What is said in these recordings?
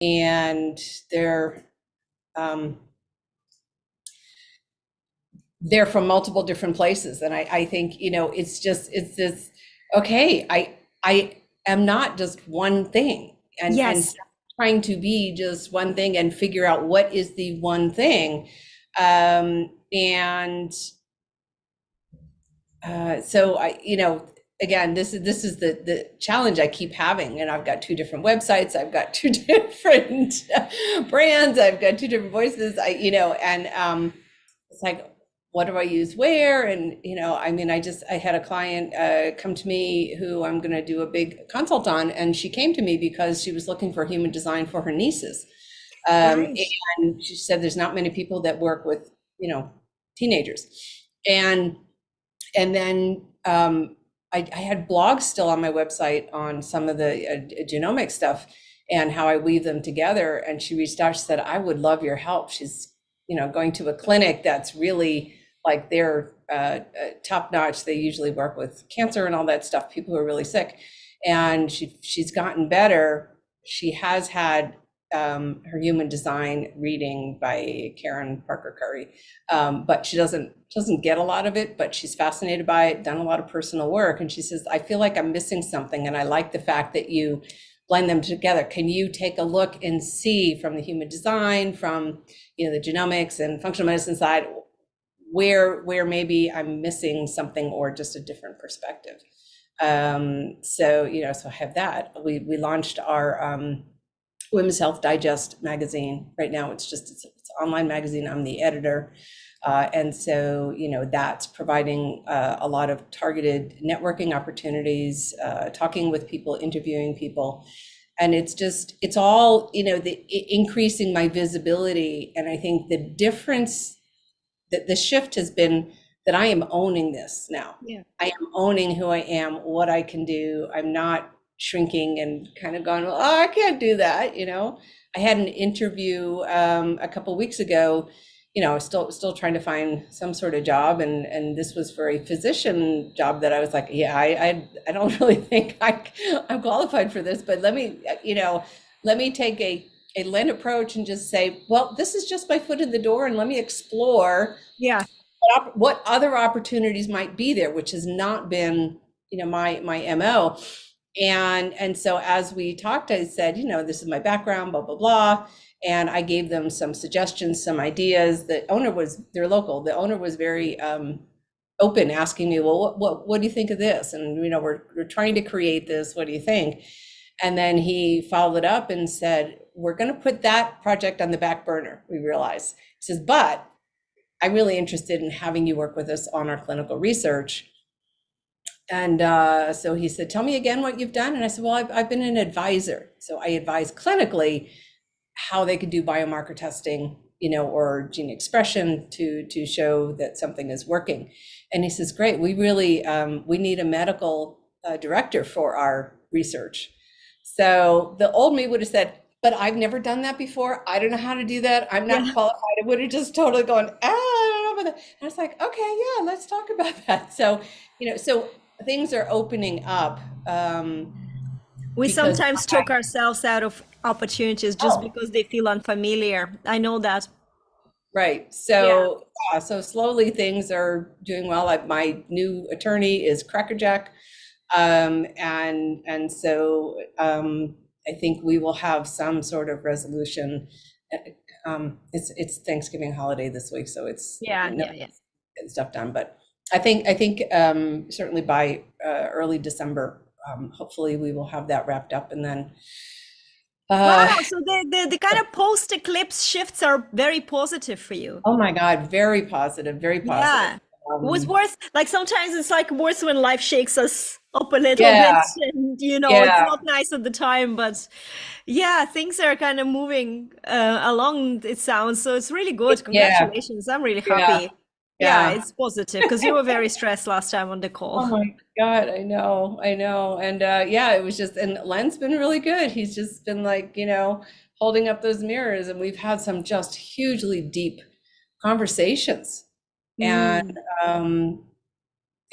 and they're from multiple different places. And I think, it's this, okay, I am not just one thing, and trying to be just one thing and figure out what is the one thing. So again, this is the challenge I keep having. And I've got 2 different websites, I've got 2 different brands, I've got 2 different voices, it's like, what do I use where? And, I had a client come to me who I'm going to do a big consult on. And she came to me because she was looking for human design for her nieces. Nice. And she said, there's not many people that work with, teenagers. And then I had blogs still on my website on some of the genomic stuff and how I weave them together. And she reached out, she said, I would love your help. She's, going to a clinic that's really like they're top notch. They usually work with cancer and all that stuff, people who are really sick. And she's gotten better. She has had her human design reading by Karen Parker Curry, but she doesn't get a lot of it, but she's fascinated by it, done a lot of personal work. And she says, I feel like I'm missing something. And I like the fact that you blend them together. Can you take a look and see from the human design, from the genomics and functional medicine side, where maybe I'm missing something or just a different perspective? So I have that. We launched our Women's Health Digest magazine. Right now it's an online magazine. I'm the editor. And so, that's providing a lot of targeted networking opportunities, talking with people, interviewing people. And it's all, increasing my visibility. And I think the difference, that the shift has been that I am owning this now. Yeah. I am owning who I am, what I can do. I'm not shrinking and kind of going, well, I can't do that. I had an interview a couple of weeks ago. Still trying to find some sort of job, and this was for a physician job that I was like, yeah, I don't really think I'm qualified for this, but let me take a Lynn approach and just say, well, this is just my foot in the door, and let me explore what other opportunities might be there, which has not been my MO. And so as we talked, I said, this is my background, blah, blah, blah. And I gave them some suggestions, some ideas. They're local. The owner was very open, asking me, well, what do you think of this? And, we're trying to create this. What do you think? And then he followed it up and said, we're going to put that project on the back burner, we realize. He says, but I'm really interested in having you work with us on our clinical research. And so he said, tell me again what you've done. And I said, well, I've been an advisor. So I advise clinically how they could do biomarker testing, or gene expression to show that something is working. And he says, great, we really, we need a medical director for our research. So the old me would have said, but I've never done that before. I don't know how to do that. I'm not qualified. I would have just totally gone, I don't know about that. And I was like, okay, yeah, let's talk about that. So, so things are opening up. We sometimes talk ourselves out of opportunities just because they feel unfamiliar. I know that. Right. So, so slowly things are doing well. My new attorney is crackerjack. And so I think we will have some sort of resolution. It's Thanksgiving holiday this week, so it's getting stuff done. But I think certainly by early December, hopefully we will have that wrapped up, and then. Wow, so the kind of post-eclipse shifts are very positive for you. Oh my God, very positive, very positive. Yeah. It was worth, like sometimes it's like worse when life shakes us up a little bit, and it's not nice at the time, but things are kind of moving along, it sounds. So it's really good. Congratulations. I'm really happy. Yeah, it's positive because you were very stressed last time on the call. Oh my God, I know. And it was just, and Len's been really good. He's just been like, holding up those mirrors, and we've had some just hugely deep conversations. And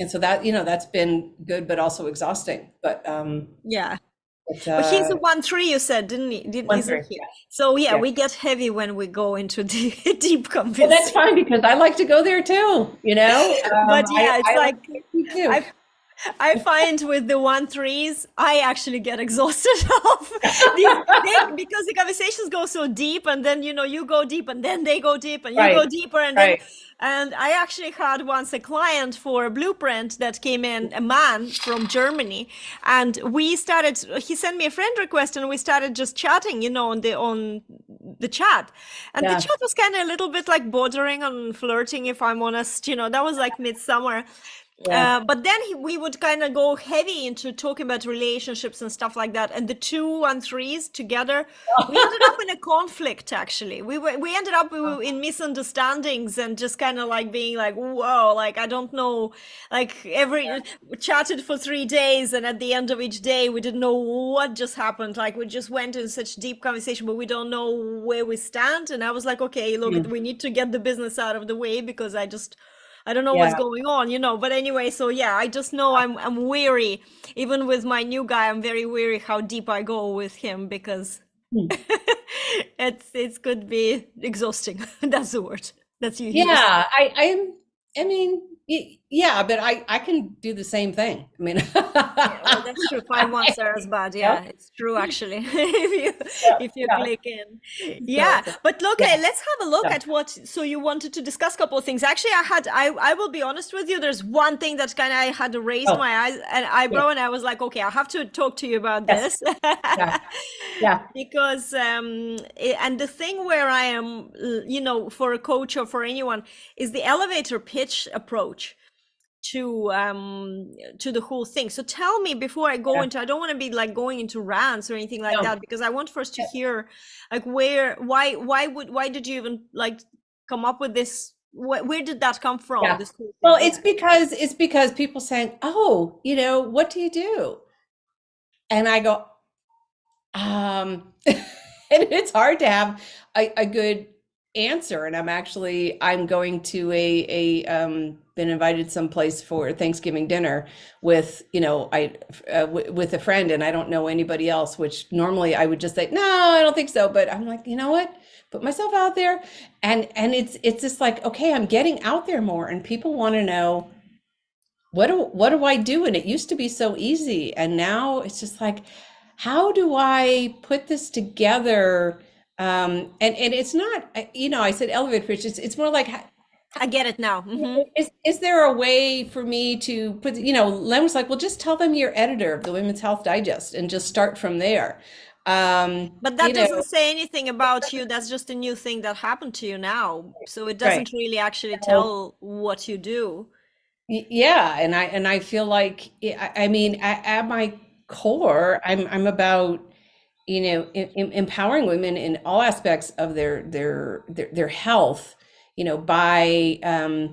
so that, that's been good, but also exhausting. But It's But he's a 1-3, you said, didn't he? Didn't, one isn't three. he? Yeah. So yeah, Yeah. we get heavy when we go into deep Well, that's conversation. fine because I like to go there too, you know? But yeah, it's I like like to go deep too. I I find with the 1-3s, I actually get exhausted of because the conversations go so deep, and then you go deep, and then they go deep, and you go Right. deeper, and then Right. and I actually had once a client for a blueprint that came in, a man from Germany, and he sent me a friend request, and we started just chatting, on the chat, and the Yeah. chat was kind of a little bit like bordering on flirting, if I'm honest. That was like midsummer. Yeah. But then we would kind of go heavy into talking about relationships and stuff like that. And the 2 and 3s together, we ended up in a conflict. Actually, we ended up in misunderstandings and just kind of like being like, whoa, like I don't know, like we chatted for 3 days, and at the end of each day, we didn't know what just happened. Like we just went in such deep conversation, but we don't know where we stand. And I was like, okay, look, Mm. we need to get the business out of the way because I don't know what's Yeah. going on. But anyway, so yeah, I just know I'm weary. Even with my new guy, I'm very weary how deep I go with him because Mm. it could be exhausting. That's the word that you use. Yeah. I mean, yeah, but I can do the same thing. I mean, Yeah, well, that's true. 5 months are as bad. yeah. Yeah, it's true actually. if you Yeah. if you Yeah. click in, So, yeah. But look, yeah. let's have a look Yeah. at what. So you wanted to discuss a couple of things. Actually, I will be honest with you. There's one thing that kind of I had raised Oh, my eyes and yeah. eyebrow, and I was like, okay, I have to talk to you about Yes. this. Yeah. Yeah. Because and the thing where I am, for a coach or for anyone, is the elevator pitch approach to the whole thing. So tell me before I go Yeah. into, I don't want to be like going into rants or anything like No. that, because I want first to hear like why did you even like come up with this? Where did that come from, Yeah. this whole Well, thing? it's because people saying, "Oh, what do you do?" And I go, and it's hard to have a good answer. And I'm going to been invited someplace for Thanksgiving dinner with, with a friend, and I don't know anybody else, which normally I would just say, no, I don't think so. But I'm like, you know what? Put myself out there. And it's just like, okay, I'm getting out there more, and people want to know, what do I do? And it used to be so easy. And now it's just like, how do I put this together? And it's not, I said elevator pitch. It's more like, I get it now. is there a way for me to put, Len was like, well, just tell them you're editor of the Women's Health Digest and just start from there. But that doesn't say anything about you. That's just a new thing that happened to you now. So it Right. doesn't really actually So, tell what you do. yeah, and I feel like, I mean, at my core, I'm about, empowering women in all aspects of their health, by I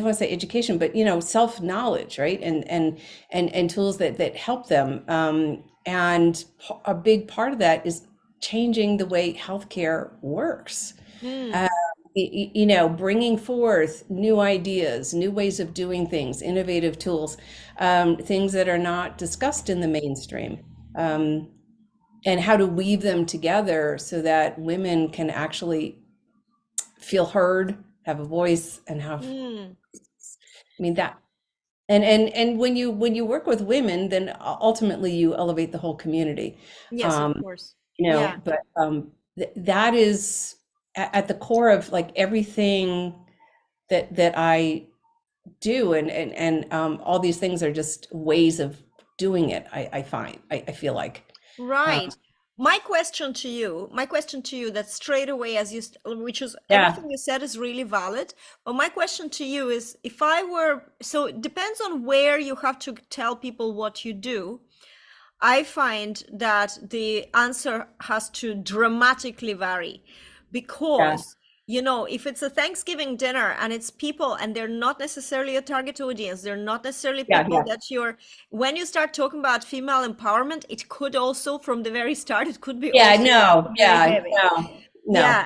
want to say education, but self-knowledge, right? And tools that help them. And a big part of that is changing the way healthcare works. Mm. Bringing forth new ideas, new ways of doing things, innovative tools, things that are not discussed in the mainstream, and how to weave them together so that women can actually feel heard, have a voice, and have, Mm. I mean, that. And when you work with women, then ultimately you elevate the whole community. Yes, of course. Yeah. But that is at the core of like everything that I do, and all these things are just ways of doing it. I feel like, Right. My question to you that straight away, which is yeah, everything you said is really valid. But my question to you is, if I were, so it depends on where you have to tell people what you do. I find that the answer has to dramatically vary yeah, because, if it's a Thanksgiving dinner and it's people and they're not necessarily a target audience, they're not necessarily yeah, people yeah, that when you start talking about female empowerment, it could also, from the very start, it could be yeah, also no, very yeah, heavy. no, no, Yeah,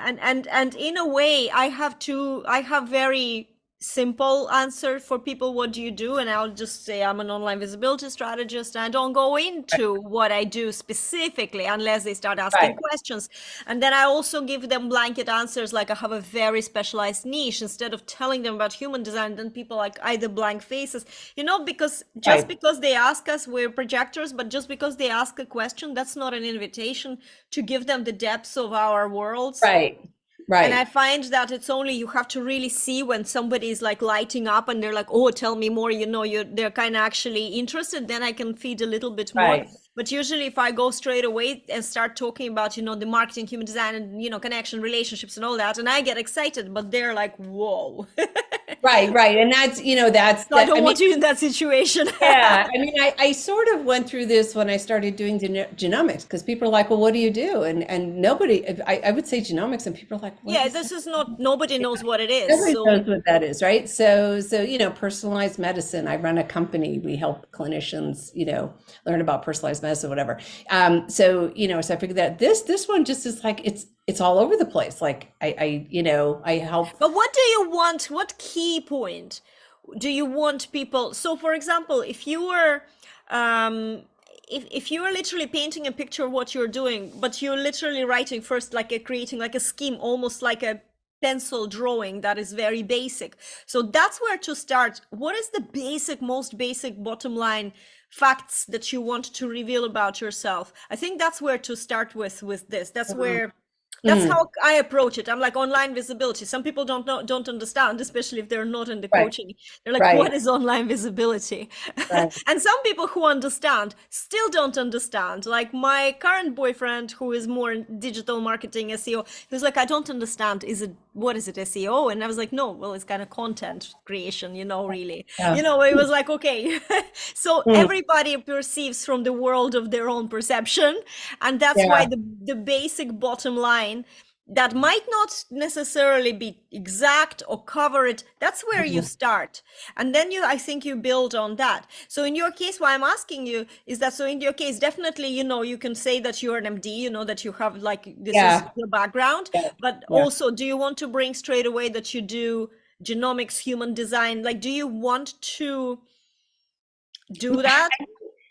and in a way, I have very simple answer for people, what do you do? And I'll just say I'm an online visibility strategist, and I don't go into what I do specifically unless they start asking questions. And then I also give them blanket answers, like I have a very specialized niche, instead of telling them about human design. Then people like either blank faces, because just because they ask us, we're projectors, but just because they ask a question, that's not an invitation to give them the depths of our worlds. Right. And I find that it's only, you have to really see when somebody is like lighting up and they're like, oh, tell me more, they're kind of actually interested, then I can feed a little bit more. But usually if I go straight away and start talking about, the marketing, human design, and, connection, relationships and all that, and I get excited, but they're like, whoa. Right. And that's, So I don't want you in that situation. Yeah. I mean, I sort of went through this when I started doing genomics, because people are like, well, what do you do? And nobody, I would say genomics, and people are like, yeah, this is not, nobody knows what it is. Nobody knows what that is, right? So, personalized medicine. I run a company. We help clinicians, learn about personalized medicine, whatever. So I figured that this one just is like, it's all over the place. Like I help. But what do you want? What key point do you want people? So for example, if you were, if you are literally painting a picture of what you're doing, but you're literally writing first, creating like a scheme, almost like a pencil drawing that is very basic. So that's where to start. What is the most basic bottom line facts that you want to reveal about yourself? I think that's where to start with this. That's where, that's how I approach it. I'm like, online visibility. Some people don't understand, especially if they're not in the coaching. They're like, what is online visibility? And some people who understand still don't understand. Like my current boyfriend, who is more in digital marketing, SEO, he was like, I don't understand. What is it, SEO? And I was like, no, well, it's kind of content creation, really. It was like, okay. So everybody perceives from the world of their own perception. And that's why the basic bottom line that might not necessarily be exact or cover it, that's where you start. And then I think you build on that. So in your case, why I'm asking you is that, so in your case, definitely, you can say that you're an MD, that you have like, this is your background, but also, do you want to bring straight away that you do genomics, human design? Like, do you want to do that?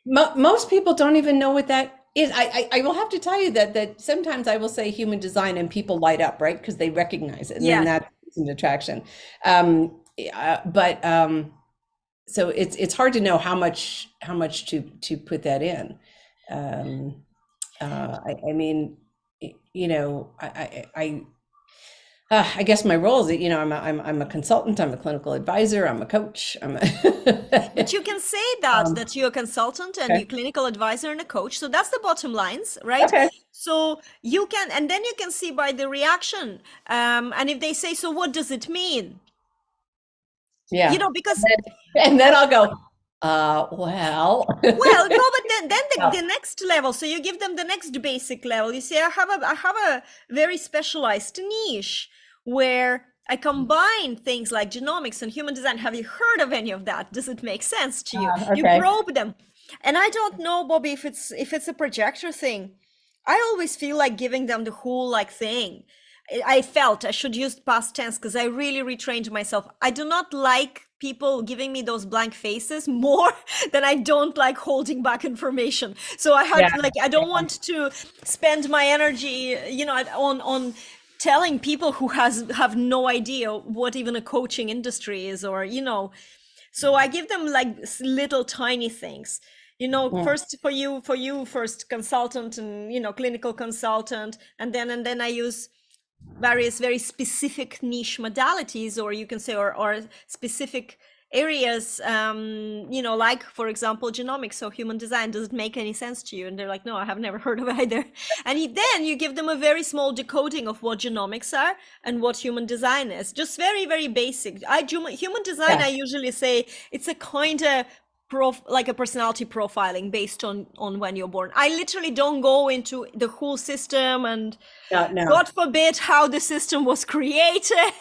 Most people don't even know what that is. I will have to tell you that sometimes I will say human design and people light up, right? Because they recognize it, and then that's an attraction. So it's hard to know how much to put that in. I mean, I guess my role is, I'm a consultant, I'm a clinical advisor, I'm a coach. But you can say that you're a consultant and you're a clinical advisor and a coach. So that's the bottom lines, right? Okay. So you can, and then you can see by the reaction. And if they say, so what does it mean? Yeah. Because. And then I'll go, well. Well, no, but then the next level. So you give them the next basic level. You say, I have a very specialized niche where I combine things like genomics and human design. Have you heard of any of that? Does it make sense to you? You probe them. And I don't know, Bobbi, if it's a projector thing. I always feel like giving them the whole thing. I felt I should use past tense because I really retrained myself. I do not like people giving me those blank faces more than I don't like holding back information. So I had I don't want to spend my energy, on telling people who have no idea what even a coaching industry is, or so I give them little tiny things. First for you first consultant and clinical consultant, and then I use various very specific niche modalities, or you can say or specific areas, like for example genomics or human design. Does it make any sense to you? And they're like, no, I have never heard of it either. And then you give them a very small decoding of what genomics are and what human design is, just very, very basic. Human design, I usually say it's a kind of like a personality profiling based on when you're born. I literally don't go into the whole system and God forbid how the system was created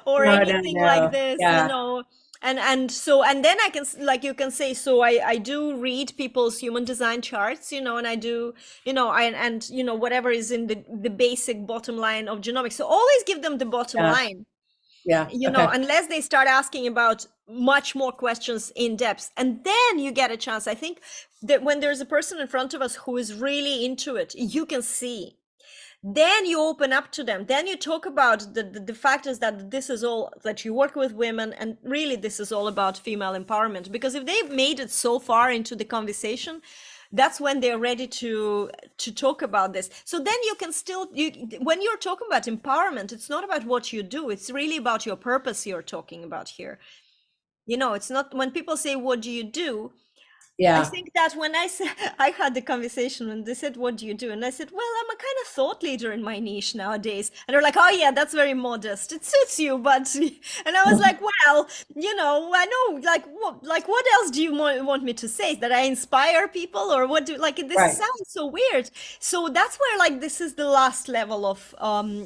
or anything like this, and then I can, you can say, so I do read people's human design charts, and I do, whatever is in the basic bottom line of genomics. So always give them the bottom line. Yeah. You know, Okay. unless they start asking about much more questions in depth, and then you get a chance. I think that when there's a person in front of us who is really into it, you can see, then you open up to them, then you talk about the factors that this is all, that you work with women, and really this is all about female empowerment. Because if they've made it so far into the conversation, that's when they're ready to talk about this. So then you can still, when you're talking about empowerment, it's not about what you do, it's really about your purpose you're talking about here. You know, it's not, when people say, what do you do? I Yeah. think that when I said, I had the conversation when they said, what do you do? And I said, well, I'm a kind of thought leader in my niche nowadays. And they're like, oh yeah, that's very modest. It suits you, but, and I was like, well, you know, I know, like what else do you want me to say? That I inspire people, or what do, like, this Right. sounds so weird. So that's where, like, this is the last level of,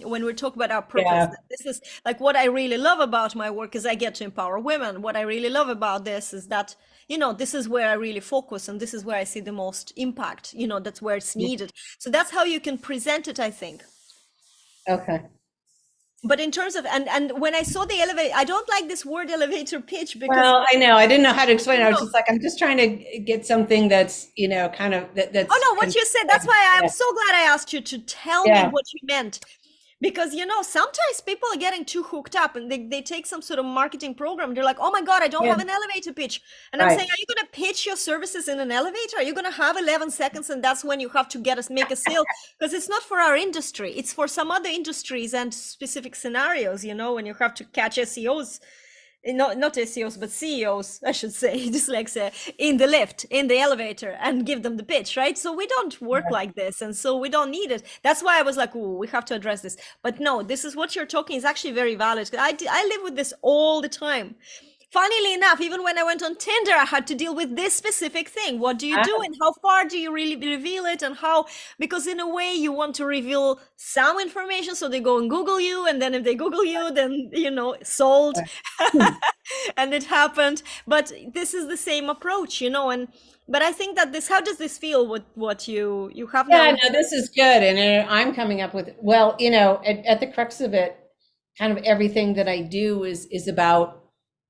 when we're talking about our purpose, Yeah. this is like what I really love about my work is I get to empower women. What I really love about this is that, you know, this is where I really focus, and this is where I see the most impact, you know, that's where it's needed. So that's how you can present it, I think. Okay. But in terms of, and when I saw the elevator, I don't like this word elevator pitch, because Well, I know, I didn't know how to explain it. I was just like, I'm just trying to get something that's, you know, kind of that's. oh no, what you said, that's why I'm Yeah. so glad I asked you to tell me what you meant. Because, you know, sometimes people are getting too hooked up, and they take some sort of marketing program. They're like, oh my God, I don't have an elevator pitch. And I'm saying, are you going to pitch your services in an elevator? Are you going to have 11 seconds and that's when you have to make a sale? Because it's not for our industry. It's for some other industries and specific scenarios, you know, when you have to catch SEOs. Not SEOs, but CEOs, I should say, dyslexia, in the lift, in the elevator, and give them the pitch, right? So we don't work like this, and so we don't need it. That's why I was like, "Ooh, we have to address this." But no, this is what you're talking is actually very valid. I live with this all the time. Funnily enough, even when I went on Tinder, I had to deal with this specific thing. What do you do, and how far do you really reveal it, and how? Because in a way, you want to reveal some information, so they go and Google you, and then if they Google you, then, you know, sold, and it happened. But this is the same approach, you know, and. But I think that this, how does this feel with what you have now? Yeah, no, this is good. And I'm coming up with, well, you know, at the crux of it, kind of everything that I do is about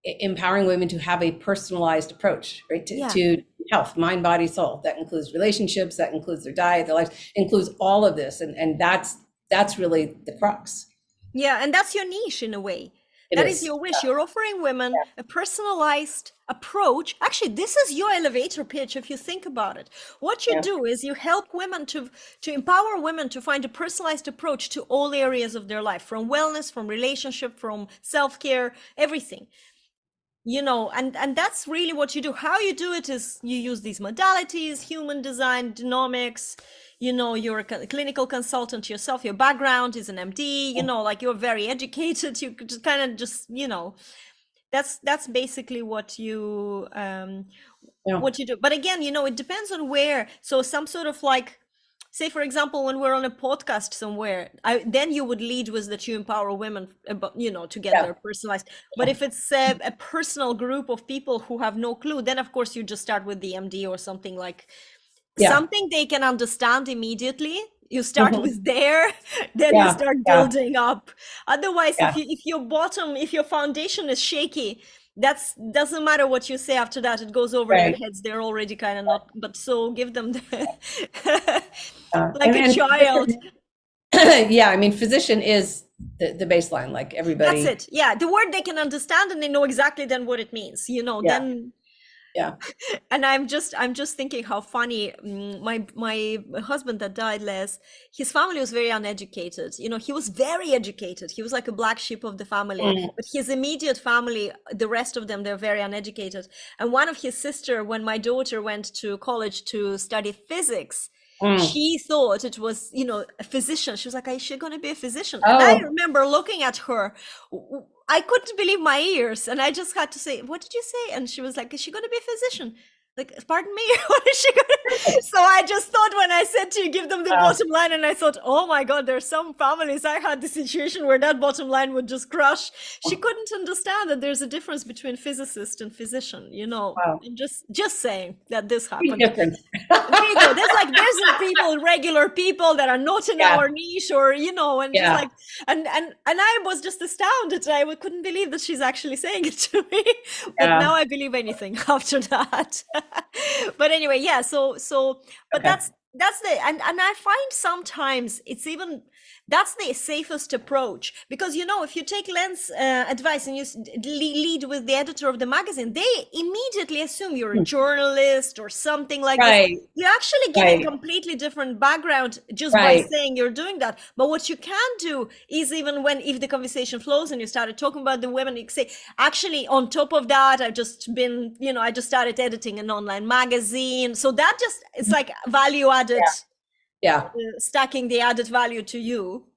empowering women to have a personalized approach, right? To health, mind, body, soul. That includes relationships, that includes their diet, their life, includes all of this. And that's really the crux. Yeah, and that's your niche in a way. That is your wish. You're offering women a personalized approach. Actually, this is your elevator pitch if you think about it. What you do is you help women to empower women to find a personalized approach to all areas of their life, from wellness, from relationship, from self-care, everything. You know, and that's really what you do. How you do it is you use these modalities, human design, genomics. You know, you're a clinical consultant yourself. Your background is an MD. You know, like, you're very educated. You could just kind of you know, that's basically what you do. But again, you know, it depends on where. So some sort of like, say, for example, when we're on a podcast somewhere, then you would lead with that you empower women, you know, to get their personalized. But if it's a personal group of people who have no clue, then of course you just start with the MD or something like something they can understand immediately. You start with there, then you start building up. Otherwise, if your foundation is shaky, doesn't matter what you say after that. It goes over their heads. They're already kind of not. But so give them like a child. Yeah, I mean, physician is the baseline, like everybody. That's it. Yeah, the word they can understand, and they know exactly then what it means. You know, then. Yeah. And I'm just thinking how funny. My husband that died, Les, his family was very uneducated. You know, he was very educated. He was like a black sheep of the family. But his immediate family, the rest of them, they're very uneducated. And one of his sister, when my daughter went to college to study physics, she thought it was, you know, a physician. She was like, is she going to be a physician? And I remember looking at her. I couldn't believe my ears. And I just had to say, what did you say? And she was like, is she going to be a physician? Like, pardon me, what is she gonna? So I just thought when I said to you, give them the bottom line, and I thought, oh my God, there's some families. I had the situation where that bottom line would just crush. She couldn't understand that there's a difference between physicist and physician, you know. Wow. And just saying that this Big happened. difference. There's people, regular people that are not in our niche, or you know, and just like, and I was just astounded. I couldn't believe that she's actually saying it to me. But now I believe anything after that. But anyway, yeah. But that's the and I find sometimes it's even that's the safest approach, because you know, if you take Len's advice and you lead with the editor of the magazine, they immediately assume you're a journalist or something like this. You're actually getting a completely different background just by saying you're doing that. But what you can do is, even if the conversation flows and you started talking about the women, you say, actually, on top of that, I just started editing an online magazine. So that it's like value added. Stacking the added value to you.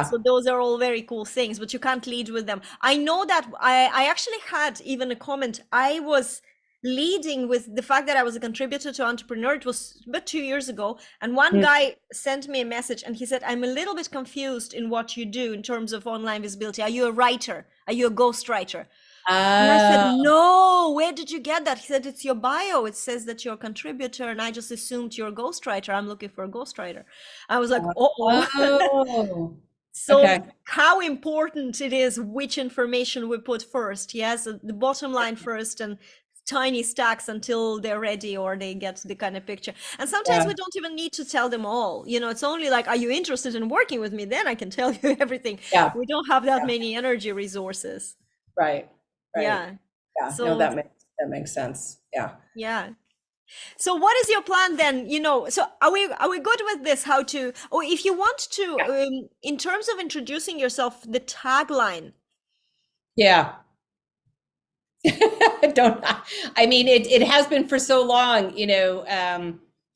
So those are all very cool things, but you can't lead with them. I know that I actually had even a comment. I was leading with the fact that I was a contributor to Entrepreneur. It was about 2 years ago. And one guy sent me a message and he said, I'm a little bit confused in what you do in terms of online visibility. Are you a writer? Are you a ghostwriter? And I said, no, where did you get that? He said, it's your bio. It says that you're a contributor. And I just assumed you're a ghostwriter. I'm looking for a ghostwriter. I was like, oh. So how important it is which information we put first. Yes, the bottom line first, and tiny stacks until they're ready or they get the kind of picture. And sometimes we don't even need to tell them all. You know, it's only like, are you interested in working with me? Then I can tell you everything. We don't have that many energy resources. Right. Yeah. So no, that makes sense. Yeah. So what is your plan then? You know, so are we good with this? How to, or if you want to, in terms of introducing yourself, the tagline. I mean, it has been for so long, you know,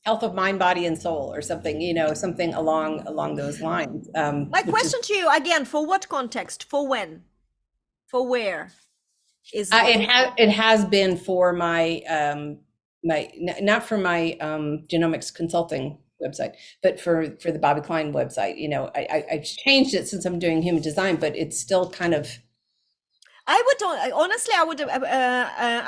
health of mind, body, and soul, or something, you know, something along those lines. My question to you again: for what context? For when? For where? It has been for my not for my genomics consulting website, but for the Bobbi Kline website. You know, I've changed it since I'm doing human design, but it's still kind of. I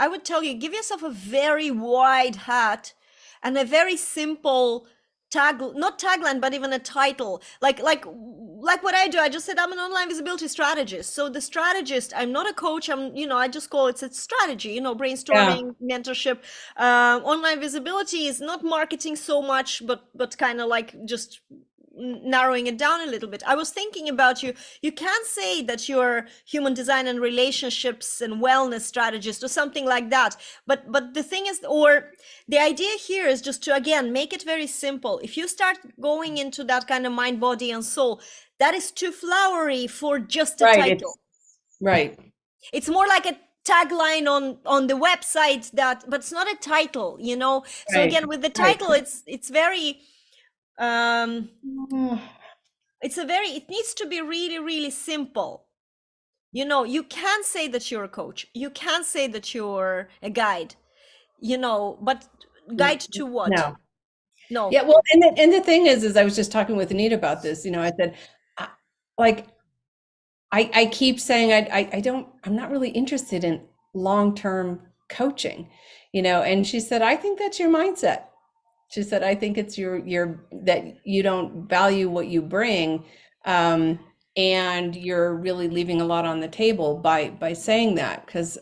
would tell you, give yourself a very wide hat and a very simple not tagline, but even a title, like what I do. I just said I'm an online visibility strategist. So the strategist, I'm not a coach. I just call it a strategy, brainstorming, mentorship. Online visibility is not marketing so much, but kind of like just narrowing it down a little bit. I was thinking about you can say that you're human design and relationships and wellness strategist or something like that, but the thing is, or the idea here is just to, again, make it very simple. If you start going into that kind of mind, body, and soul, that is too flowery for just a title. It's more like a tagline on the website, but it's not a title, so again, with the title, it's very it needs to be really, really simple. You can say that you're a coach, you can say that you're a guide, but guide to what? No. Yeah, well, and the thing is I was just talking with Anita about this. I said, I keep saying I'm not really interested in long-term coaching, and she said, I think that's your mindset. She said, I think it's your that you don't value what you bring, and you're really leaving a lot on the table by saying that. Because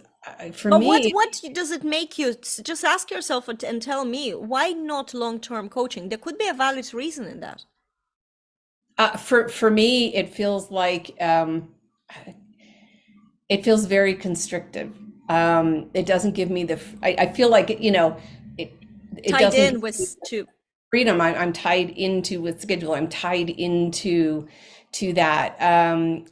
for me, what does it make you? Just ask yourself and tell me, why not long-term coaching? There could be a valid reason in that. For me, it feels like it feels very constrictive. It doesn't give me I feel like it tied in with freedom. I'm tied into with schedule. I'm tied into that. And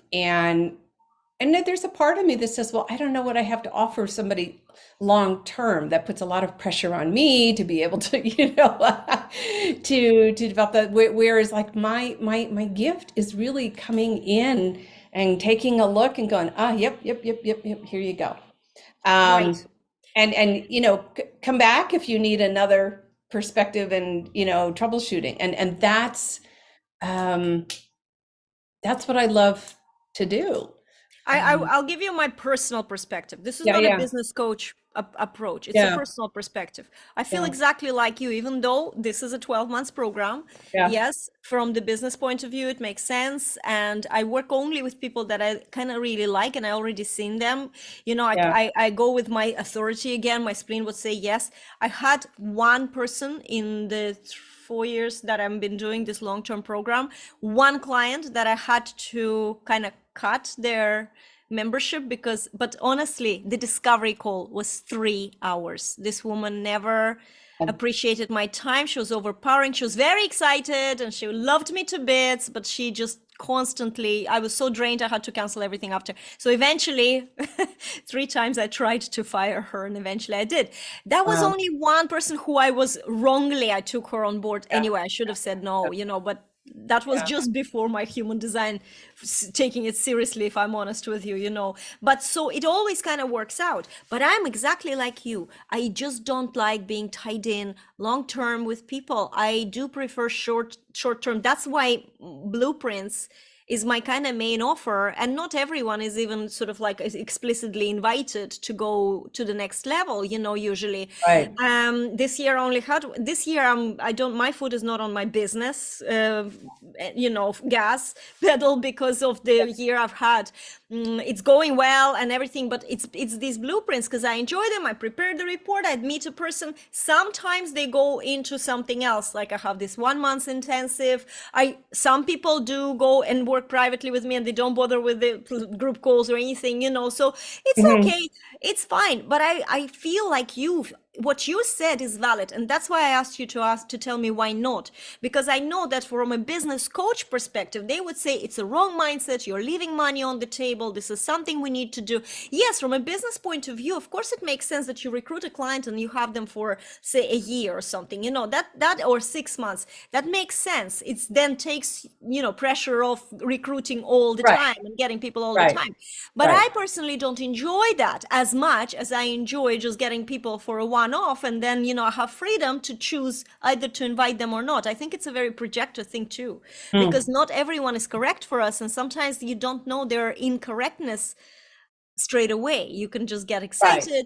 there's a part of me that says, well, I don't know what I have to offer somebody long term. That puts a lot of pressure on me to be able to, to develop that. Whereas like my gift is really coming in and taking a look and going, yep, here you go. and come back if you need another perspective and troubleshooting, and that's what I love to do. I'll give you my personal perspective. This is Yeah, not a yeah, business coach approach. It's a yeah, personal perspective. I feel yeah, exactly like you, even though this is a 12 months program. yeah, Yes, from the business point of view, it makes sense. And I work only with people that I kind of really like, and I already seen them. yeah, I go with my authority again. My spleen would say yes. I had one person in the 4 years that I've been doing this long-term program, one client that I had to kind of cut their membership but honestly, the discovery call was 3 hours. This woman never appreciated my time. She was overpowering. She was very excited and she loved me to bits, but she just constantly, I was so drained, I had to cancel everything after. So eventually 3 times I tried to fire her, and eventually I did. That was um, only one person who I took her on board yeah, anyway. I should have said no, but that was yeah, just before my human design taking it seriously, if I'm honest with you. But so it always kind of works out. But I'm exactly like you. I just don't like being tied in long term with people. I do prefer short term. That's why blueprints is my kind of main offer, and not everyone is even sort of like explicitly invited to go to the next level, usually. right, This year I only had this year I don't my foot is not on my business gas pedal because of the year I've had. It's going well and everything, but it's these blueprints because I enjoy them. I prepare the report, I'd meet a person. Sometimes they go into something else, like I have this 1 month intensive. Some people do go and work privately with me and they don't bother with the group calls or anything, so it's hmm, okay, it's fine. But I feel like what you said is valid, and that's why I asked you to tell me why not, because I know that from a business coach perspective they would say it's a wrong mindset, you're leaving money on the table, this is something we need to do. Yes, from a business point of view, of course it makes sense that you recruit a client and you have them for say a year or something, that or 6 months. That makes sense. It then takes pressure off recruiting all the right, time and getting people all the right, time. But right, I personally don't enjoy that as much as I enjoy just getting people for a one-off, and then I have freedom to choose either to invite them or not. I think it's a very projector thing too, hmm, because not everyone is correct for us, and sometimes you don't know their incorrectness straight away. You can just get right, excited,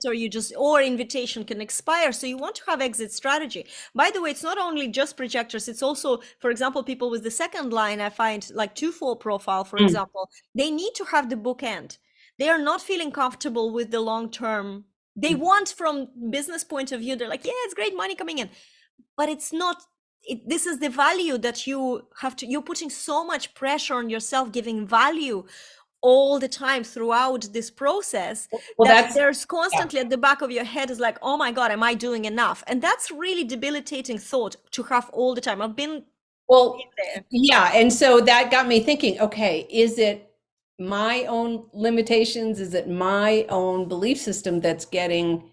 or invitation can expire. So you want to have exit strategy. By the way, it's not only just projectors, it's also, for example, people with the second line. I find like twofold profile, for hmm, example, they need to have the bookend. They are not feeling comfortable with the long term. They want, from business point of view, they're like, yeah, it's great money coming in, but it's not. This is the value that you're putting so much pressure on yourself, giving value all the time throughout this process, well, that that's, there's yeah, constantly at the back of your head is like, oh my God, am I doing enough? And that's really debilitating thought to have all the time. I've been well, there. yeah, and so that got me thinking, okay, is it my own limitations, is it my own belief system that's getting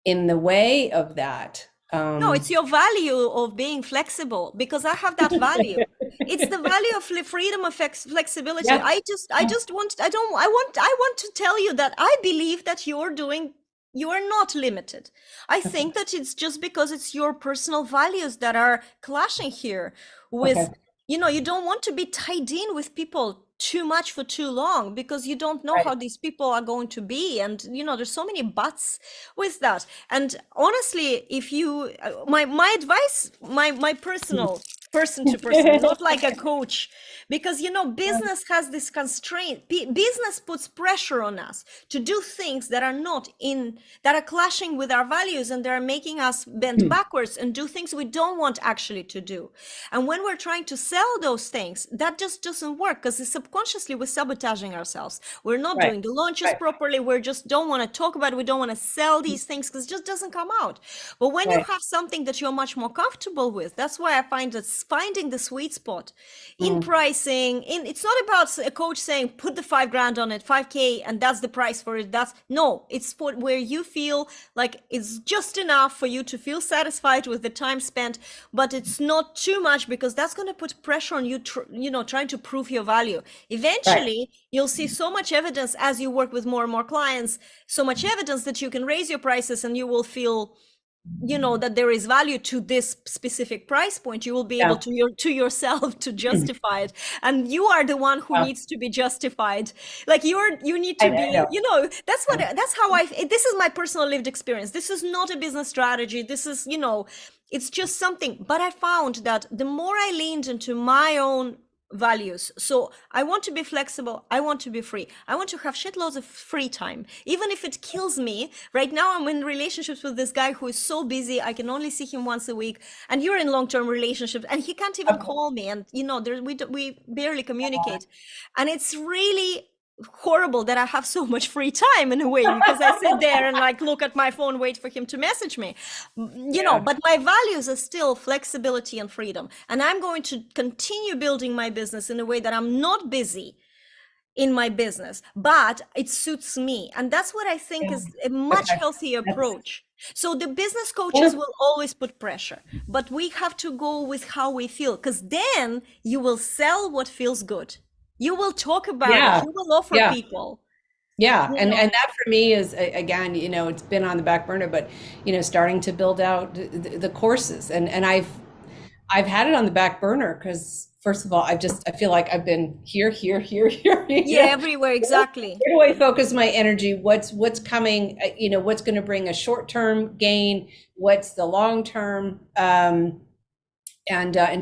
in the way of that? No, it's your value of being flexible, because I have that value. It's the value of freedom of flexibility. Yeah, I just want, I want to tell you that I believe that you are not limited. I think that it's just because it's your personal values that are clashing here with, okay, you don't want to be tied in with people too much for too long, because you don't know right, how these people are going to be. And there's so many buts with that. And honestly, if you my advice, my personal person to person, not like a coach, because business has this constraint. Business puts pressure on us to do things that are not in that are clashing with our values, and they're making us bend backwards and do things we don't want actually to do. And when we're trying to sell those things, that just doesn't work, because subconsciously we're sabotaging ourselves. We're not right, doing the launches right, properly. We just don't want to talk about it. We don't want to sell these things because it just doesn't come out. But when you right, have something that you're much more comfortable with, that's why I find that it's finding the sweet spot in pricing. It's not about a coach saying put the $5,000 on it, 5K, and that's the price for it. It's for where you feel like it's just enough for you to feel satisfied with the time spent, but it's not too much, because that's going to put pressure on you, trying to prove your value. Eventually, you'll see so much evidence as you work with more and more clients, so much evidence that you can raise your prices, and you will feel that there is value to this specific price point. You will be able to yourself to justify it, and you are the one who needs to be justified. Like you need to be, that's how this is my personal lived experience. This is not a business strategy. This is, it's just something. But I found that the more I leaned into my own values, so I want to be flexible, I want to be free, I want to have shitloads of free time, even if it kills me. Right now I'm in relationships with this guy who is so busy, I can only see him once a week, and you're in long-term relationships and he can't even call me, and we barely communicate, and it's really horrible that I have so much free time in a way, because I sit there and like look at my phone, wait for him to message me, but my values are still flexibility and freedom. And I'm going to continue building my business in a way that I'm not busy in my business, but it suits me. And that's what I think is a much healthier approach. So the business coaches will always put pressure, but we have to go with how we feel, because then you will sell what feels good. You will talk about it. You will offer people. Yeah. And that for me is, again, it's been on the back burner, but, starting to build out the courses, and I've had it on the back burner because, first of all, I feel like I've been here. Yeah, everywhere. Exactly. Where do I focus my energy? What's coming, what's going to bring a short-term gain? What's the long-term, and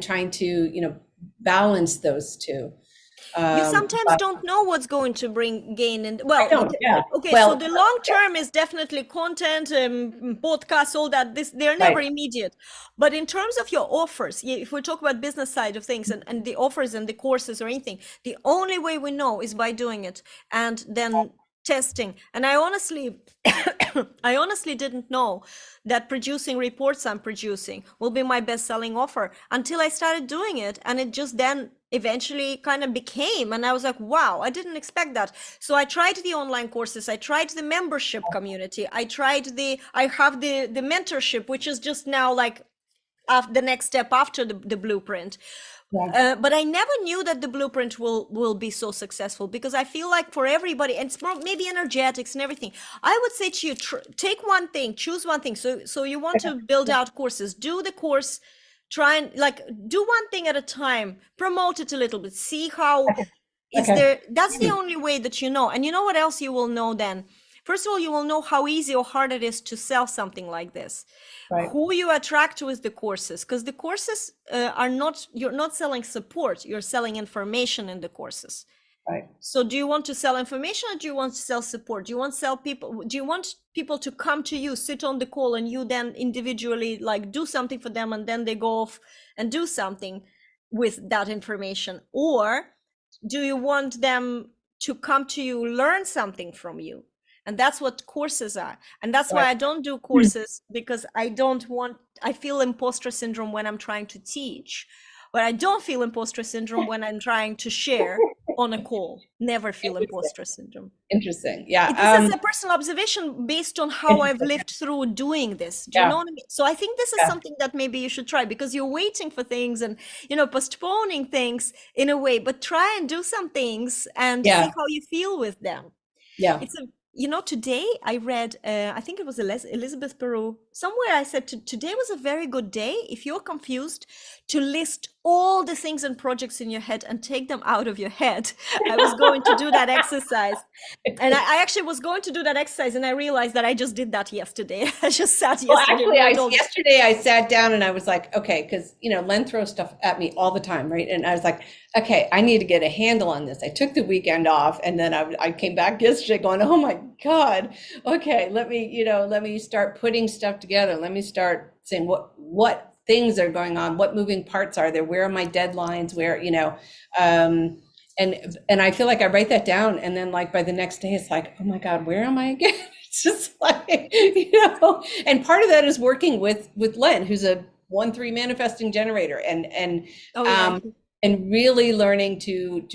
trying to, balance those two. You sometimes don't know what's going to bring gain. And okay, so the long term is definitely content, podcasts, all that. They're never immediate. But in terms of your offers, if we talk about business side of things and the offers and the courses or anything, the only way we know is by doing it and then testing. And I honestly didn't know that producing reports I'm producing will be my best-selling offer until I started doing it, and it just then eventually kind of became, and I was like, wow, I didn't expect that. So I tried the online courses, I tried the membership community, I have the mentorship, which is just now like the next step after the blueprint. But I never knew that the blueprint will be so successful, because I feel like for everybody, and it's more maybe energetics and everything, I would say to you, take one thing, choose one thing. So you want to build out courses, do the course, try and do one thing at a time, promote it a little bit, see how that's the only way that you know. And you know what else you will know then? First of all, you will know how easy or hard it is to sell something like this. Who you attract with the courses, because the courses you're not selling support, you're selling information in the courses. So do you want to sell information, or do you want to sell support? Do you want people to come to you, sit on the call, and you then individually do something for them, and then they go off and do something with that information? Or do you want them to come to you, learn something from you? And that's what courses are. And that's why I don't do courses, because I feel imposter syndrome when I'm trying to teach, but I don't feel imposter syndrome when I'm trying to share on a call. Never feel imposter syndrome. Interesting. Yeah. This is a personal observation based on how I've lived through doing this. Do you know what I mean? So I think this is something that maybe you should try, because you're waiting for things and, postponing things in a way, but try and do some things and see how you feel with them. Yeah. Today I read, I think it was Elizabeth Peru, somewhere I said today was a very good day, if you're confused, to list all the things and projects in your head and take them out of your head. I was going to do that exercise. And I actually was going to do that exercise, and I realized that I just did that yesterday. I just sat yesterday. Well, yesterday I sat down and I was like, okay, because, Len throws stuff at me all the time, right? And I was like, okay, I need to get a handle on this. I took the weekend off, and then I came back yesterday going, oh my God, okay, let me start putting stuff together. Let me start saying what things are going on, what moving parts are there, where are my deadlines, where, and I feel like I write that down, and then by the next day it's like, oh my God, where am I again? It's just and part of that is working with Len, who's a 1-3 manifesting generator, and Oh, yeah. and really learning to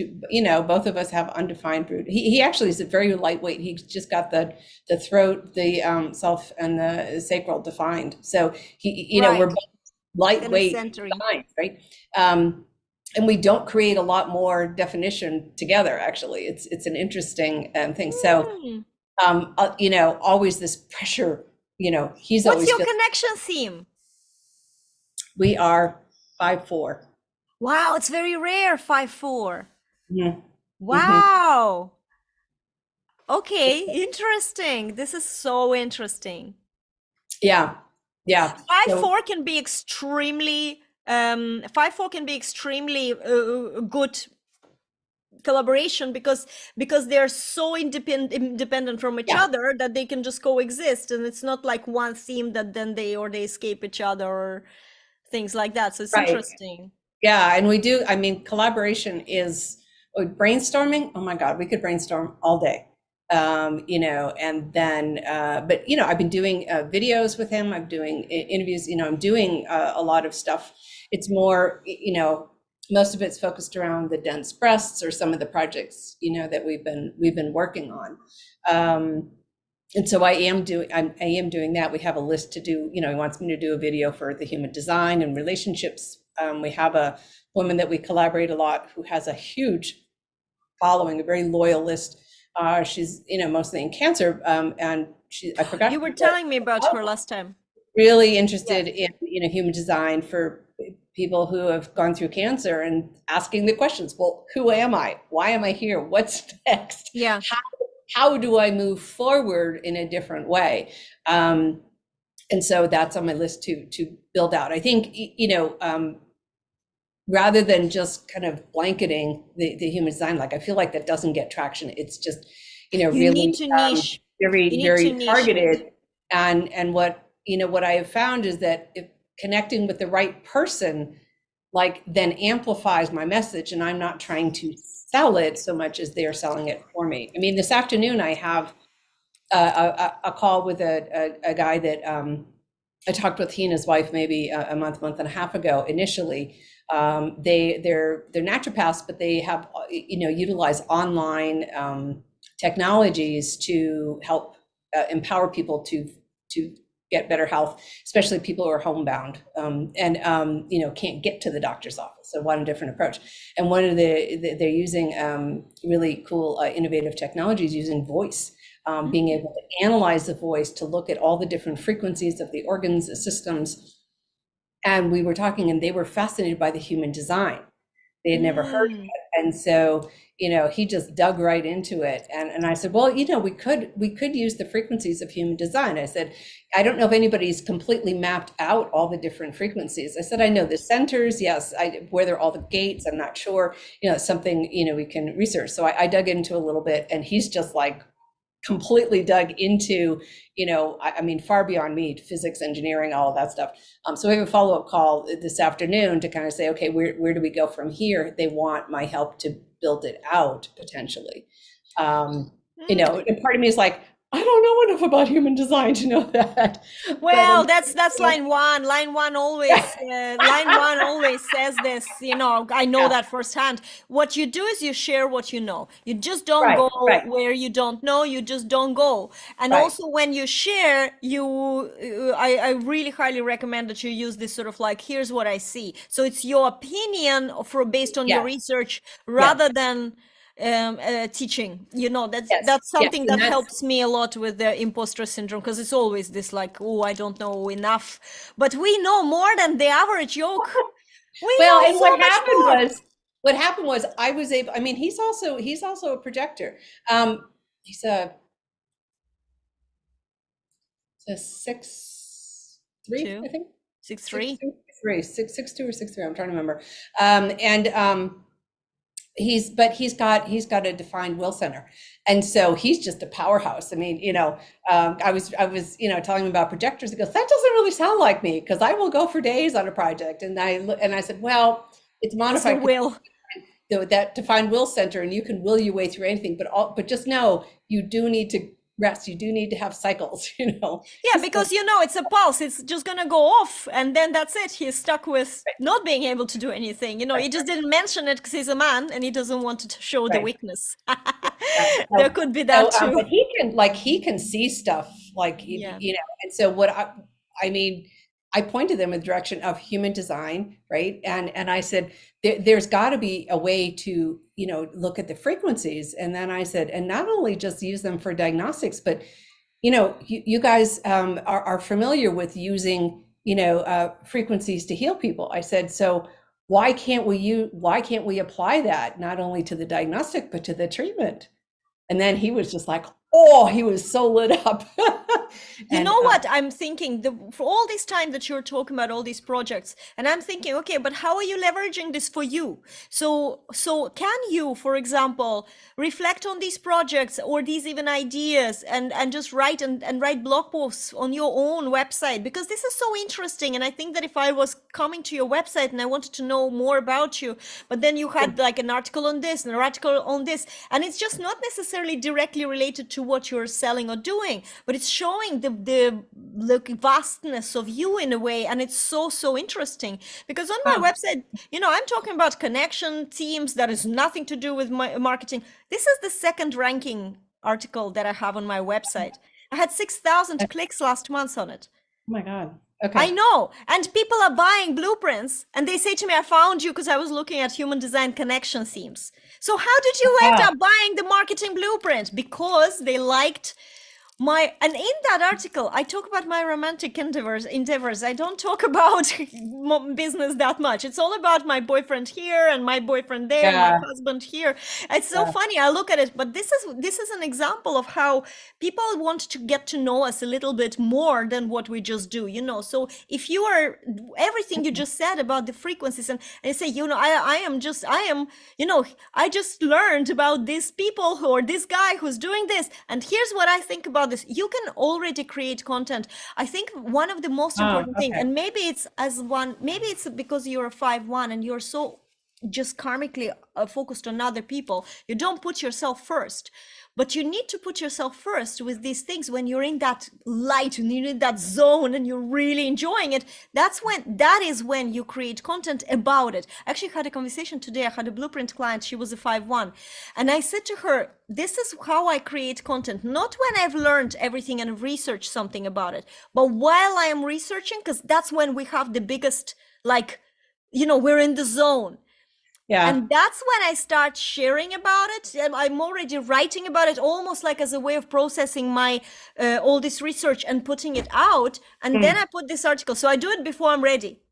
both of us have undefined root. He actually is a very lightweight. He's just got the throat, the self, and the sacral defined. So we're both lightweight defined, right? And we don't create a lot more definition together. Actually, it's an interesting thing. So always this pressure. He's What's always. your connection theme? We are 5-4. Wow, it's very rare, 5-4. Mm-hmm. Wow. Okay, interesting. This is so interesting. Yeah. 5-4 can be extremely 5-4 can be extremely good collaboration because they're so independent from each other that they can just coexist, and it's not like one theme that then they escape each other or things like that. So it's interesting. Yeah, and we do. I mean, collaboration is brainstorming. Oh my God, we could brainstorm all day. And then, but I've been doing videos with him. I'm doing interviews. I'm doing a lot of stuff. It's more, most of it's focused around the dense breasts or some of the projects, that we've been working on. And so I am doing that. We have a list to do. He wants me to do a video for the human design and relationships. We have a woman that we collaborate a lot who has a huge following, a very loyal list. She's, mostly in cancer. And I forgot. You were telling me about her last time. Really interested in, human design for people who have gone through cancer and asking the questions. Well, who am I? Why am I here? What's next? Yeah. How do I move forward in a different way? And so that's on my list to build out. I think, rather than just kind of blanketing the human design, I feel like that doesn't get traction. It's just, really need to niche. very targeted. And what I have found is that if connecting with the right person, then amplifies my message, and I'm not trying to sell it so much as they're selling it for me. I mean, this afternoon I have a call with a guy that I talked with. He and his wife maybe a month and a half ago. Initially, they're naturopaths, but they have utilize online technologies to help empower people to get better health, especially people who are homebound and can't get to the doctor's office. So want a different approach. And one of they're using really cool innovative technologies using voice, being able to analyze the voice to look at all the different frequencies of the organs, the systems. And we were talking, and they were fascinated by the human design. They had never heard of it. And so, he just dug right into it. And I said, well, we could use the frequencies of human design. I said, I don't know if anybody's completely mapped out all the different frequencies. I said, I know the centers, yes. Where they're all the gates, I'm not sure. Something, we can research. So I dug into a little bit, and he's just completely dug into, far beyond me, physics, engineering, all of that stuff. So we have a follow-up call this afternoon to kind of say, okay, where do we go from here? They want my help to build it out potentially. And part of me is like, I don't know enough about human design to know that. Well, that's line one. Line one always says this. I know that firsthand. What you do is you share what you know. You just don't go where you don't know. You just don't go. And also, when you share, I really highly recommend that you use this sort of here's what I see. So it's your opinion based on your research rather than teaching. That's something that helps me a lot with the imposter syndrome, because it's always this I don't know enough, but we know more than the average yolk. And what happened was I was able. I mean, he's also a projector. He's a 6'3", I think. 6'3", 6'2" or 6'3". I'm trying to remember. He's got a defined will center, and so he's just a powerhouse. I mean, I was telling him about projectors. He goes, that doesn't really sound like me, because I will go for days on a project. And I said, well, it's modified will. That defined will center, and you can will your way through anything. But just know you do need to rest. You do need to have cycles, you know. Yeah, because it's a pulse. It's just gonna go off, and then that's it. He's stuck with not being able to do anything. He just didn't mention it because he's a man and he doesn't want to show the weakness. There could be that too. But he can see stuff, Yeah. And so I mean, I pointed them in the direction of human design, right? And I said, there's got to be a way to, look at the frequencies. And then I said, and not only just use them for diagnostics, but, you guys are familiar with using, frequencies to heal people. I said, so why can't we apply that not only to the diagnostic, but to the treatment? And then he was just like, oh, he was so lit up. You know what I'm thinking, for all this time that you're talking about all these projects, and I'm thinking, okay, but how are you leveraging this for you? So can you, for example, reflect on these projects or these even ideas and just write and write blog posts on your own website? Because this is so interesting. And I think that if I was coming to your website and I wanted to know more about you, but then you had like an article on this and an article on this, and it's just not necessarily directly related to what you're selling or doing, but it's showing the vastness of you in a way. And it's so interesting because on my website, I'm talking about connection teams that has nothing to do with my marketing. This is the second ranking article that I have on my website. I had 6,000 clicks last month on it. Oh my God. Okay. I know. And people are buying blueprints and they say to me, I found you because I was looking at human design connection themes. So how did you end up buying the marketing blueprint? Because they liked and in that article, I talk about my romantic endeavors. I don't talk about business that much. It's all about my boyfriend here and my boyfriend there, and my husband here. It's so funny. I look at it, but this is an example of how people want to get to know us a little bit more than what we just do, So if you are everything you just said about the frequencies and you say, I just learned about these people or this guy who's doing this, and here's what I think about this. You can already create content. I think one of the most important things, and maybe it's because you're a 5-1 and you're so just karmically focused on other people, you don't put yourself first. But you need to put yourself first with these things when you're in that light and you're in that zone and you're really enjoying it. That is when you create content about it. I actually had a conversation today. I had a blueprint client. She was a 5-1. And I said to her, this is how I create content. Not when I've learned everything and researched something about it, but while I am researching, because that's when we have the biggest, we're in the zone. Yeah. And that's when I start sharing about it. I'm already writing about it almost like as a way of processing my all this research and putting it out. And then I put this article. So I do it before I'm ready.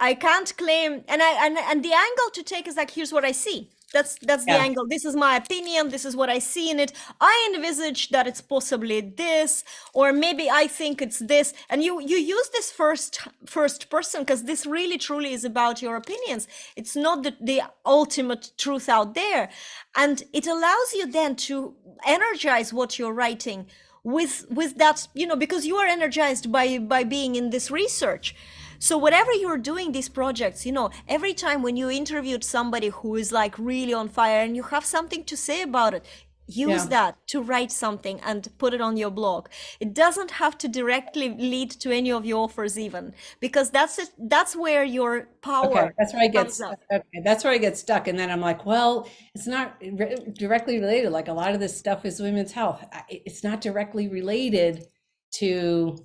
I can't claim, and the angle to take is like, here's what I see. That's the angle. This is my opinion. This is what I see in it. I envisage that it's possibly this, or maybe I think it's this. And you use this first person because this really truly is about your opinions. It's not the ultimate truth out there. And it allows you then to energize what you're writing with that, because you are energized by being in this research. So whatever you're doing these projects, every time when you interviewed somebody who is like really on fire and you have something to say about it, use that to write something and put it on your blog. It doesn't have to directly lead to any of your offers even, because that's where your power that's where I get that's where I get stuck. And then I'm like, well, it's not directly related. Like a lot of this stuff is women's health. It's not directly related to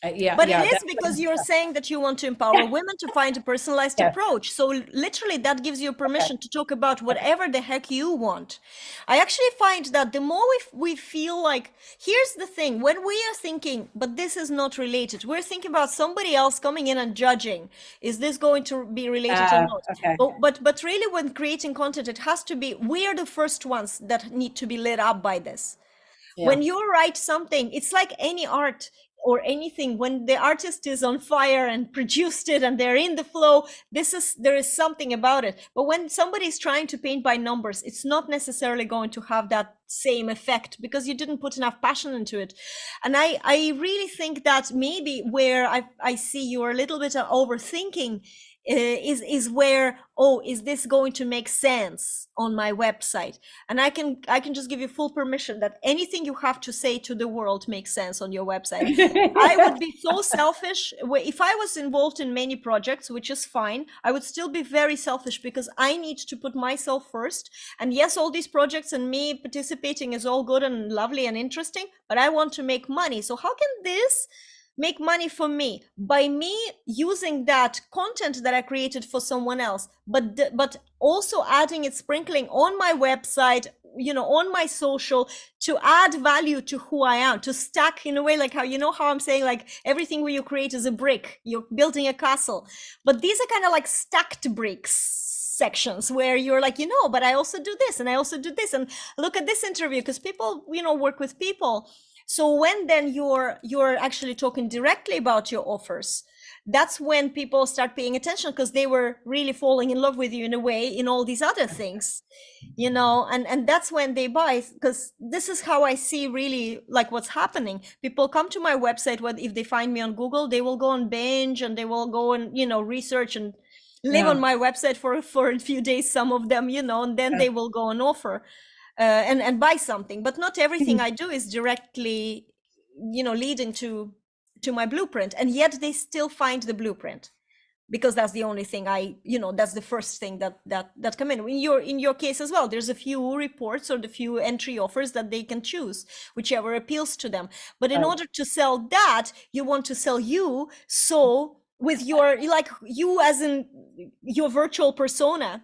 but it is because you're saying that you want to empower women to find a personalized approach. So literally that gives you permission to talk about whatever the heck you want. I actually find that the more we feel like, here's the thing, when we are thinking, but this is not related, we're thinking about somebody else coming in and judging, is this going to be related or not? But really when creating content, it has to be, we are the first ones that need to be lit up by this. When you write something, it's like any art or anything, when the artist is on fire and produced it and they're in the flow, there is something about it. But when somebody is trying to paint by numbers, it's not necessarily going to have that same effect because you didn't put enough passion into it. And I really think that maybe where I see you're a little bit overthinking is where, oh, is this going to make sense on my website? And I can just give you full permission that anything you have to say to the world makes sense on your website. I would be so selfish. If I was involved in many projects, which is fine, I would still be very selfish because I need to put myself first. And yes, all these projects and me participating is all good and lovely and interesting, but I want to make money. So how can this make money for me? By me using that content that I created for someone else, but also adding it, sprinkling on my website, on my social, to add value to who I am, to stack in a way, like how, how I'm saying, like everything where you create is a brick, you're building a castle, but these are kind of like stacked bricks sections where you're like, but I also do this and I also do this, and look at this interview, because people, work with people. So when then you're actually talking directly about your offers, that's when people start paying attention, because they were really falling in love with you in a way in all these other things, and that's when they buy, because this is how I see really like what's happening. People come to my website, if they find me on Google, they will go on Binge and they will go and, research and live on my website for a few days, some of them, and then they will go on offer. And buy something, but not everything I do is directly, leading to my blueprint, and yet they still find the blueprint, because that's the only thing that's the first thing that come in your case as well. There's a few reports or the few entry offers that they can choose, whichever appeals to them. But in order to sell that, you want to sell you. So with you as in your virtual persona.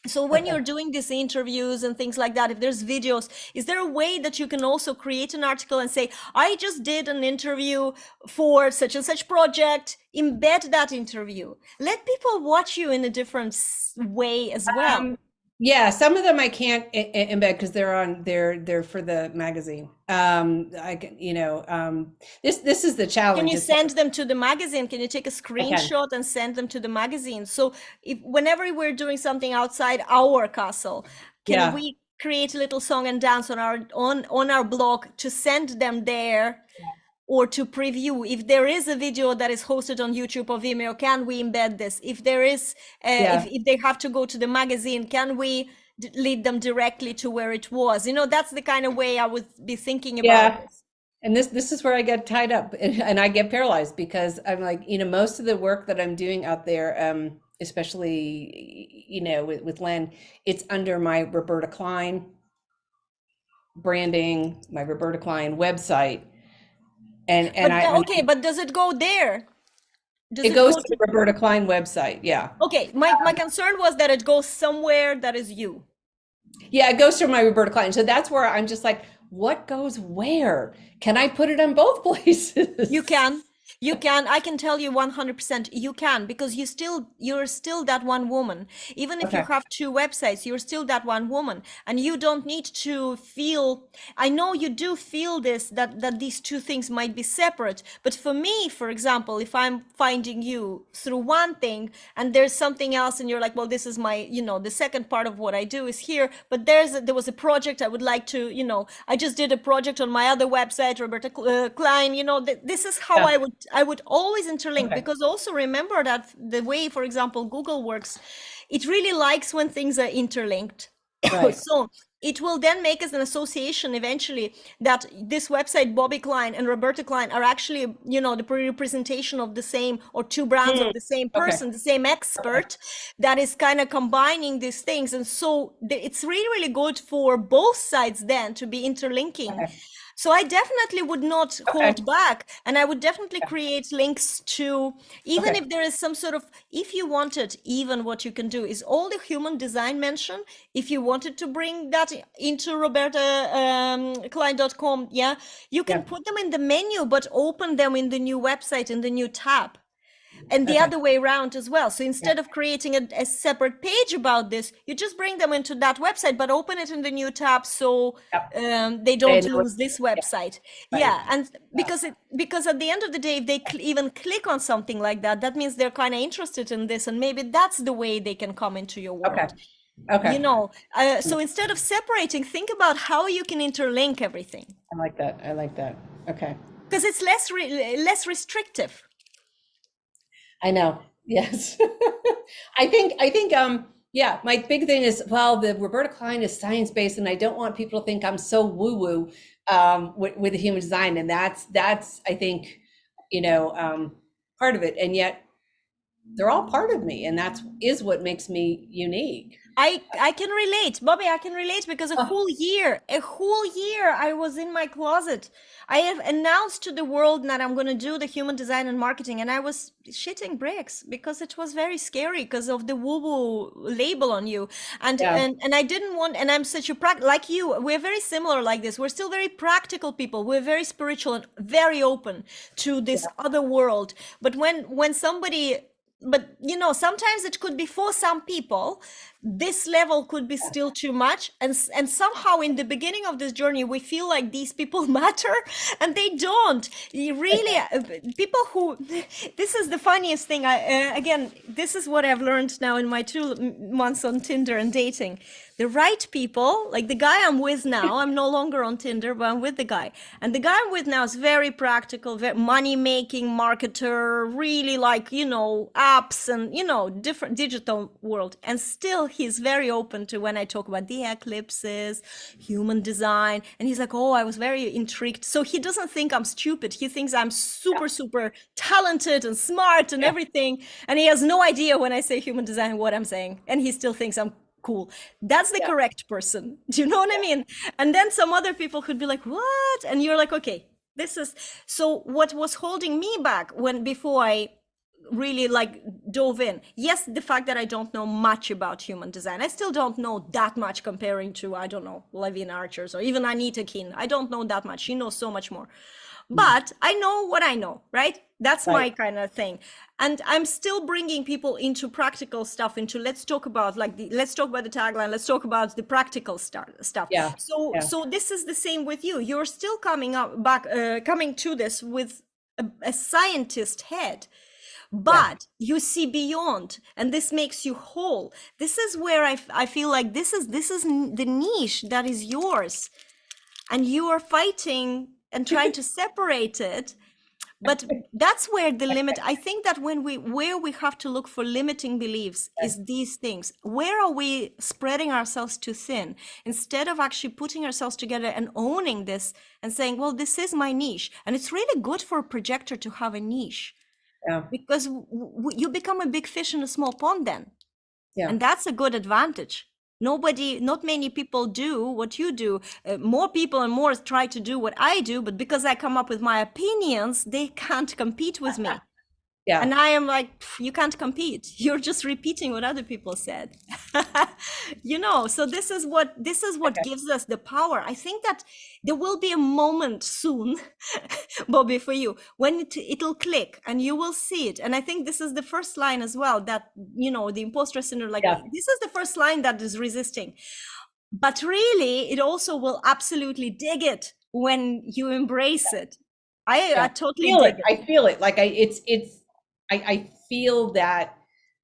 So when you're doing these interviews and things like that, if there's videos, is there a way that you can also create an article and say, I just did an interview for such and such project, embed that interview, let people watch you in a different way as well? Yeah, some of them I can't embed because they're for the magazine. I can, this is the challenge. Can you send them to the magazine? Can you take a screenshot and send them to the magazine? So whenever we're doing something outside our castle, can we create a little song and dance on our blog to send them there? Or to preview? If there is a video that is hosted on YouTube or Vimeo, can we embed this? If there is, if they have to go to the magazine, can we lead them directly to where it was? That's the kind of way I would be thinking about this. And this is where I get tied up and I get paralyzed, because I'm like, most of the work that I'm doing out there, especially, with Len, it's under my Roberta Kline branding, my Roberta Kline website. But does it go there? It goes to the Roberta Kline website. Yeah. Okay. My concern was that it goes somewhere that is you. Yeah, it goes to my Roberta Kline. So that's where I'm just like, what goes where? Can I put it on both places? You can. I can tell you 100% you can, because you're still that one woman. Even if you have two websites, you're still that one woman, and you don't need to feel, I know you do feel this, that these two things might be separate. But for me, for example, if I'm finding you through one thing and there's something else and you're like, well, this is my, the second part of what I do is here, but there was a project I would like to, I just did a project on my other website, Roberta Kline, this is how I would always interlink, because also remember that the way, for example, Google works, it really likes when things are interlinked. Right. So it will then make us an association eventually that this website, Bobbi Kline and Roberta Kline, are actually, the representation of the same, or two brands of the same person, the same expert, that is kind of combining these things. And so it's really, really good for both sides then to be interlinking. So I definitely would not hold back, and I would definitely create links to, even if there is some sort of, if you wanted, even what you can do is all the human design mention. If you wanted to bring that into robertakline.com, you can put them in the menu, but open them in the new website, in the new tab. And the other way around as well. So instead of creating a separate page about this, you just bring them into that website, but open it in the new tab, so they don't lose this website. And because at the end of the day, if they even click on something like that, that means they're kind of interested in this, and maybe that's the way they can come into your world. So instead of separating, think about how you can interlink everything. I like that. Okay. Because it's less restrictive. I know. Yes. Yeah, my big thing is, well, the Roberta Kline is science-based, and I don't want people to think I'm so woo-woo with the human design. And that's I think, part of it. And yet they're all part of me, and that's is what makes me unique. I can relate, Bobby. I can relate because a whole year I was in my closet. I have announced to the world that I'm going to do the human design and marketing, and I was shitting bricks because it was very scary because of the woo-woo label on you. And Yeah. and I didn't want, and I'm such a like you, we're very similar like this. We're still very practical people. We're very spiritual and very open to this other world. But when somebody, but sometimes it could be, for some people this level could be still too much, and somehow in the beginning of this journey we feel like these people matter, and they don't. You really, people who, this is the funniest thing. Again, this is what I've learned now in my 2 months on Tinder and dating. The right people, like the guy I'm with now, I'm no longer on Tinder, but I'm with the guy. And the guy I'm with now is very practical, very money-making marketer, really like, apps and, different digital world. And still he's very open to when I talk about the eclipses, human design. And he's like, oh, I was very intrigued. So he doesn't think I'm stupid. He thinks I'm super, super talented and smart and everything. And he has no idea when I say human design what I'm saying. And he still thinks I'm cool. That's the correct person. Do you know what I mean? And then some other people could be like, what? And you're like, okay, this is, so what was holding me back before I really like dove in? Yes, the fact that I don't know much about human design. I still don't know that much comparing to, I don't know, Levine Archers or even Anita Kin. I don't know that much. She knows so much more. But I know what I know, right? That's my kind of thing. And I'm still bringing people into practical stuff, let's talk about the tagline, let's talk about the practical stuff. Yeah. So this is the same with you. You're still coming to this with a scientist head, but you see beyond, and this makes you whole. This is where I feel like this is the niche that is yours, and you are fighting and trying to separate it. But that's where the limit, I think that where we have to look for limiting beliefs is these things. Where are we spreading ourselves too thin instead of actually putting ourselves together and owning this and saying, well, this is my niche. And it's really good for a projector to have a niche, because you become a big fish in a small pond then. And that's a good advantage. Not many people do what you do. More people and more try to do what I do, but because I come up with my opinions, they can't compete with me. And I am like, you can't compete. You're just repeating what other people said. So this is what gives us the power. I think that there will be a moment soon, Bobbi, for you, when it'll click and you will see it. And I think this is the first line as well, that, the imposter syndrome, this is the first line that is resisting. But really, it also will absolutely dig it when you embrace it. I totally dig it. I feel it. Like I feel that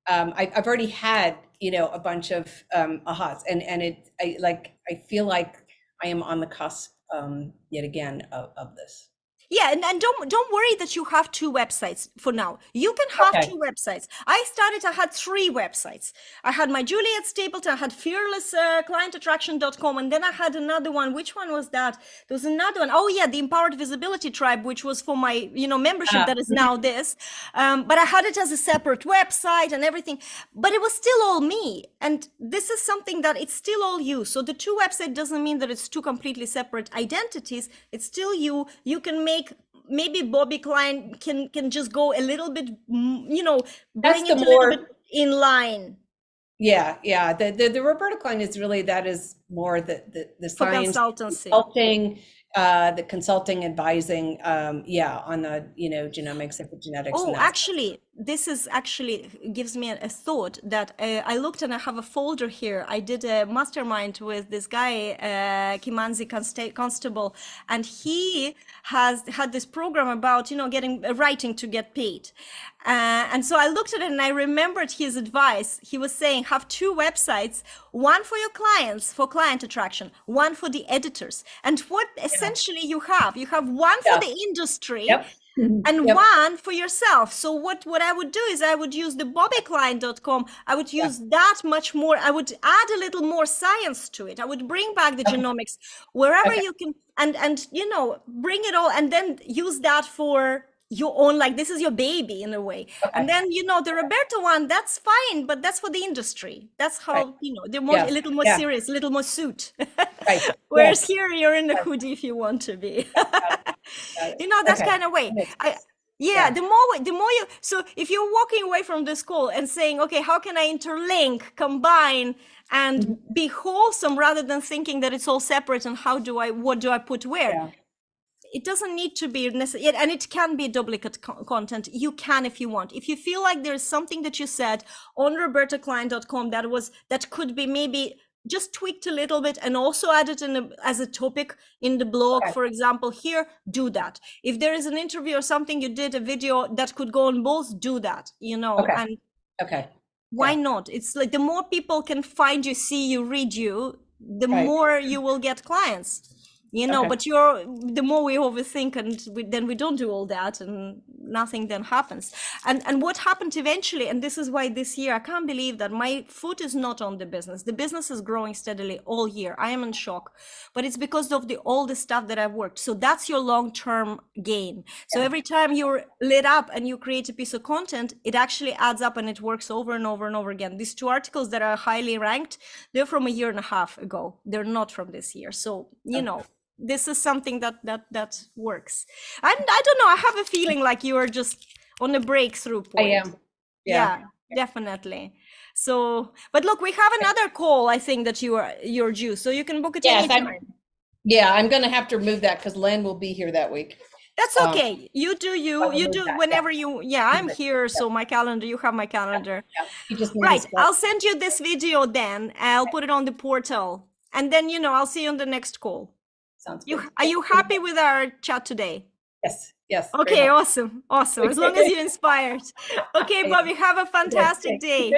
I've already had, a bunch of ahas, and I feel like I am on the cusp yet again of this. Yeah, and don't worry that you have 2 websites for now. You can have 2 websites. I had 3 websites. I had my Juliet Stapleton, I had fearlessclientattraction.com, and then I had another one. Which one was that? There was another one. Oh yeah, the Empowered Visibility Tribe, which was for my, membership that is now this. But I had it as a separate website and everything. But it was still all me. And this is something that it's still all you. So the 2 website doesn't mean that it's 2 completely separate identities. It's still you. You can maybe Bobbi Kline can just go a little bit, bring it a little bit in line. The Roberta Kline is really, that is more the science consulting, the consulting, advising, on the genomics, epigenetics. Oh, actually, this is actually gives me a thought that I looked, and I have a folder here. I did a mastermind with this guy, Kimanzi Constable, and he has had this program about getting writing to get paid. And so I looked at it and I remembered his advice. He was saying, have 2 websites, one for your clients, for client attraction, one for the editors. And what essentially you have one for the industry, and Yep. one for yourself. So what I would do is I would use the bobbykline.com. I would use that much more. I would add a little more science to it. I would bring back the genomics wherever you can, and you know, bring it all, and then use that for your own, like this is your baby in a way. And then, you know, the Roberto one, that's fine, but that's for the industry. That's how, you know, they're more a little more serious, a little more suit. Whereas here you're in the hoodie if you want to be. You know, that kind of way. The more you, so if you're walking away from this call and saying, okay, how can I interlink, combine, and be wholesome rather than thinking that it's all separate and what do I put where? It doesn't need to be necessary, and it can be duplicate content. You can, if you want. If you feel like there's something that you said on robertakline.com that could be maybe just tweaked a little bit and also added as a topic in the blog, for example, here, do that. If there is an interview or something you did, a video that could go on both, do that, you know. And why not? It's like the more people can find you, see you, read you, the more you will get clients. You know, but the more we overthink and then we don't do all that and nothing then happens. And what happened eventually, and this is why this year, I can't believe that my foot is not on the business. The business is growing steadily all year. I am in shock, but it's because of all the stuff that I've worked. So that's your long-term gain. So every time you're lit up and you create a piece of content, it actually adds up and it works over and over and over again. These 2 articles that are highly ranked, they're from a year and a half ago. They're not from this year. So, you know, this is something that works. And I don't know, I have a feeling like you are just on a breakthrough point. I am. Yeah, definitely. So, but look, we have another call, I think, that you're due, so you can book it anytime. I'm going to have to move that because Len will be here that week. That's okay. You do whenever you, I'm here, so my calendar, you have my calendar. Right, I'll send you this video then. I'll put it on the portal. And then, you know, I'll see you on the next call. Sounds good. Are you happy with our chat today? Yes. Okay, awesome. As long as you're inspired. Okay, Bobbi, have a fantastic day.